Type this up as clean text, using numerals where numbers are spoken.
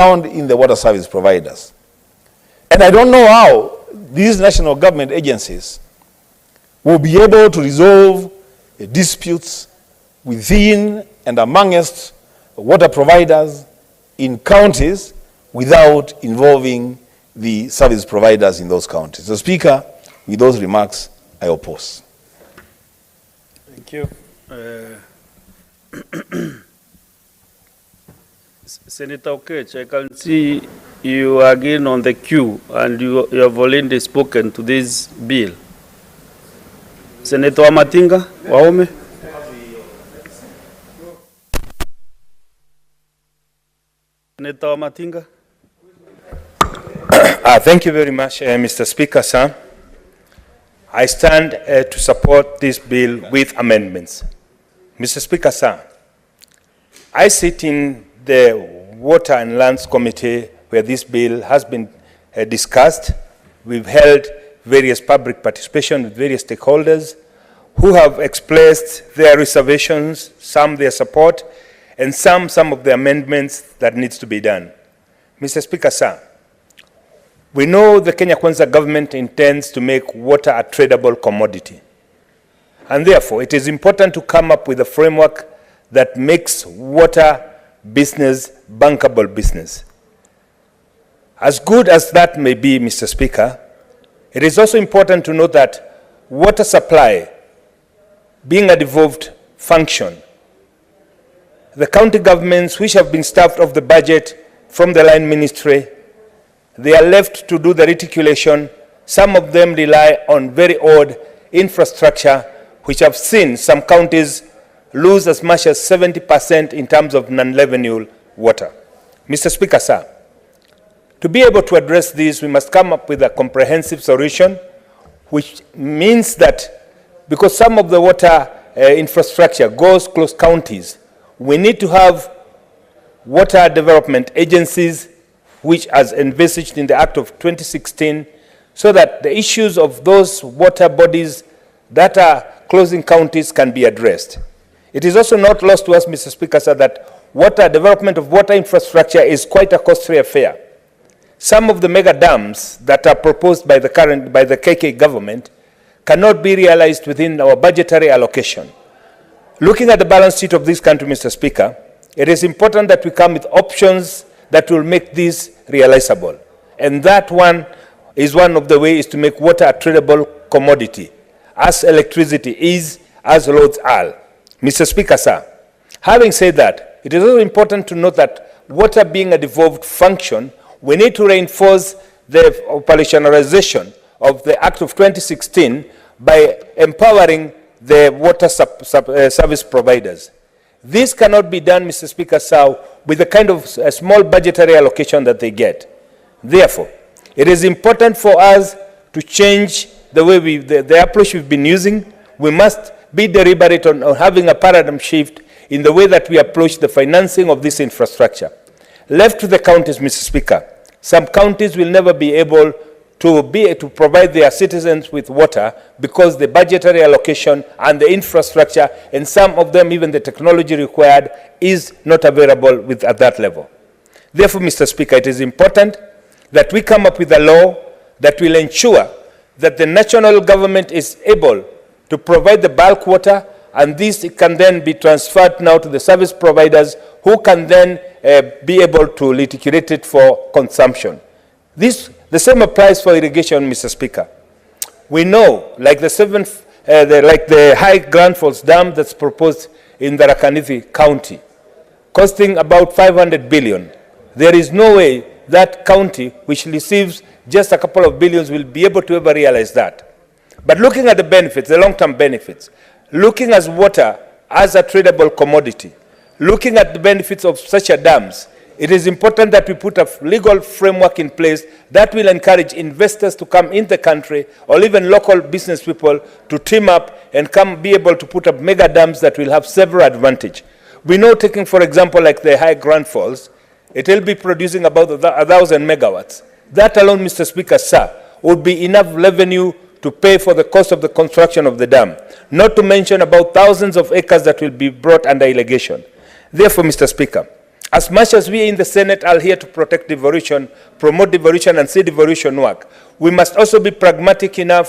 found in the water service providers. And I don't know how these national government agencies will be able to resolve disputes within and amongst water providers in counties without involving the service providers in those counties. So, Speaker, with those remarks, I oppose. Thank you. Senator Okech, I can see you are again on the queue and you have already spoken to this bill. Senator Matinga, Waume. Senator Matinga. Thank you very much, Mr. Speaker, sir. I stand to support this bill with amendments. Mr. Speaker, sir, I sit in the Water and Lands Committee where this bill has been discussed. We've held various public participation with various stakeholders who have expressed their reservations, some their support, and some of the amendments that needs to be done. Mr. Speaker, sir, we know the Kenya Kwanza government intends to make water a tradable commodity. And therefore, it is important to come up with a framework that makes water business bankable business. As good as that may be, Mr. Speaker, it is also important to note that water supply, being a devolved function, the county governments which have been starved of the budget from the line ministry, they are left to do the reticulation. Some of them rely on very odd infrastructure, which have seen some counties lose as much as 70% in terms of non-revenue water. Mr. Speaker, sir, to be able to address this, we must come up with a comprehensive solution, which means that because some of the water infrastructure goes close counties, we need to have water development agencies which as envisaged in the Act of 2016, so that the issues of those water bodies that are closing counties can be addressed. It is also not lost to us, Mr. Speaker, sir, that water development of water infrastructure is quite a costly affair. Some of the mega dams that are proposed by the KK government cannot be realized within our budgetary allocation. Looking at the balance sheet of this country, Mr. Speaker, it is important that we come with options that will make this realizable. And that one is one of the ways to make water a tradable commodity, as electricity is, as roads are. Mr. Speaker, sir, having said that, it is also important to note that water being a devolved function, we need to reinforce the operationalization of the Act of 2016 by empowering the water service providers. This cannot be done, Mr. Speaker, sir, with the kind of small budgetary allocation that they get. Therefore, it is important for us to change the way the approach we've been using. We must be deliberate on having a paradigm shift in the way that we approach the financing of this infrastructure. Left to the counties, Mr. Speaker, some counties will never be able to provide their citizens with water because the budgetary allocation and the infrastructure, and some of them even the technology required, is not available at that level. Therefore, Mr. Speaker, it is important that we come up with a law that will ensure that the national government is able to provide the bulk water, and this can then be transferred now to the service providers who can then be able to reticulate it for consumption. The same applies for irrigation, Mr. Speaker. We know, like the High Grand Falls Dam that's proposed in the Rakanithi County, costing about 500 billion. There is no way that county, which receives just a couple of billions, will be able to ever realize that. But looking at the benefits, the long-term benefits, looking at water as a tradable commodity, looking at the benefits of such a dams, it is important that we put a legal framework in place that will encourage investors to come in the country, or even local business people to team up and be able to put up mega dams that will have several advantages. We know, taking for example like the High Grand Falls, it will be producing about 1,000 megawatts. That alone, Mr. Speaker, sir, would be enough revenue to pay for the cost of the construction of the dam, not to mention about thousands of acres that will be brought under irrigation. Therefore, Mr. Speaker, As much as we in the Senate are here to protect devolution, promote devolution, and see devolution work, we must also be pragmatic enough